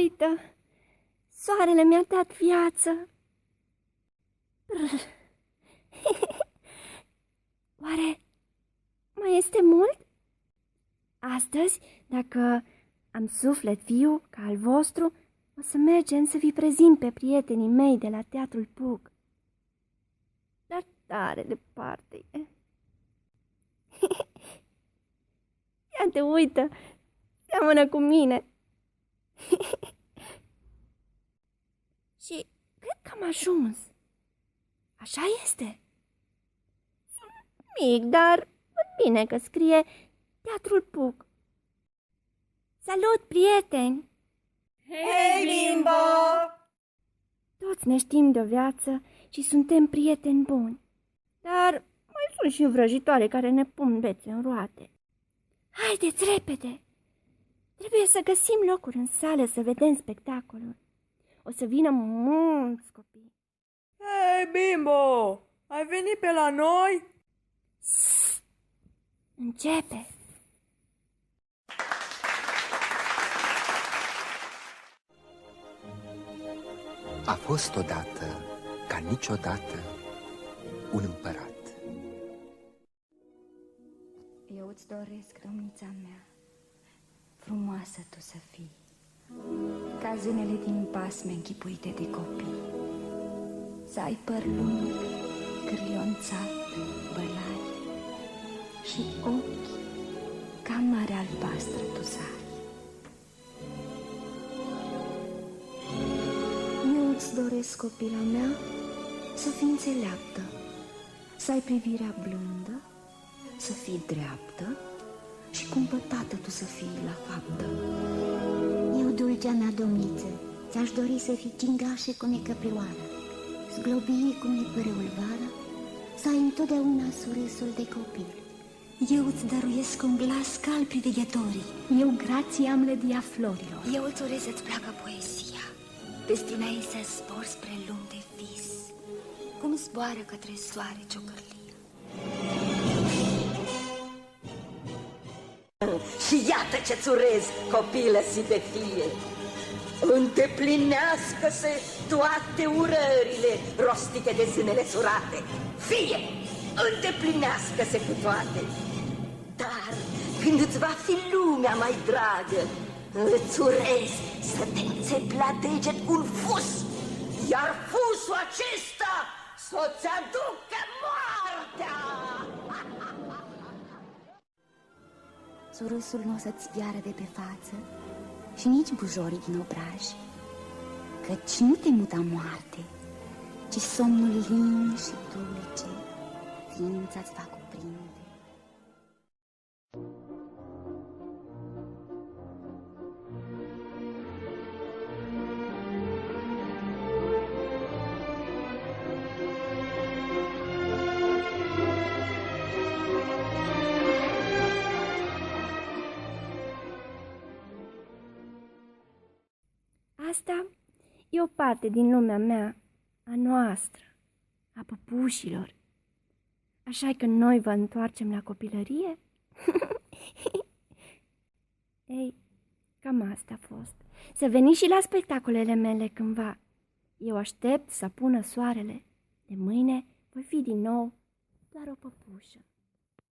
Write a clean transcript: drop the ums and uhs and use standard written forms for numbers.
uită, soarele mi-a dat viață. Oare mai este mult? Astăzi, dacă am suflet viu ca al vostru, o să mergem să vi prezint pe prietenii mei de la Teatrul Pug. Dar tare departe e. Ia te uită, seamănă cu mine. Și cred că am ajuns. Așa este. Sunt mic, dar văd bine că scrie Teatrul Pug. Salut, prieteni! Hei, Bimbo! Toți ne știm de-o viață și suntem prieteni buni. Dar mai sunt și vrăjitoare care ne pun bețe în roate. Haideți repede! Trebuie să găsim locuri în sală să vedem spectacolul. O să vină mulți copii. Hei, Bimbo! Ai venit pe la noi? Începe! A fost odată, ca niciodată, un împărat. Eu îți doresc, domnița mea, frumoasă tu să fii, ca zânele din pasme închipuite de copii. Să ai păr lung, cârlionțat, bălai și ochi ca mare albastră tu să ai. Eu îți doresc, copila mea, să fii înțeleaptă, să ai privirea blândă, să fii dreaptă și cumpătată tu să fii la faptă. Eu, dulcea mea domniță, ți-aș dori să fii gingașă cum e căprioara, zglobie cum e părâul vara, să ai întotdeauna surâsul de copil. Eu îți dăruiesc un glas ca al privighetorii. Eu grația mlădia florilor. Eu îți urez să-ți placă poezia, destina ei să zbor spre lumi de vis, cum zboară către soare ciocărlia. Și iată ce-ți urez, copilă si de fie. Îndeplinească-se toate urările rostite de zânele surate. Fie, îndeplinească-se cu toate. Dar când îți va fi lumea mai dragă, îți urez să te înțepi la deget un fus, iar fusul acesta să-ți aducă moartea. Surâsul nu o să-ți piară de pe față și nici bujorii din obraj, căci nu te muta moarte, ci somnul lin și dulce ființa-ți va cuprinde. Asta e o parte din lumea mea, a noastră, a păpușilor. Așa că noi vă întoarcem la copilărie? Ei, cam asta a fost. Să veniți și la spectacolele mele cândva. Eu aștept să pună soarele. De mâine voi fi din nou doar o păpușă.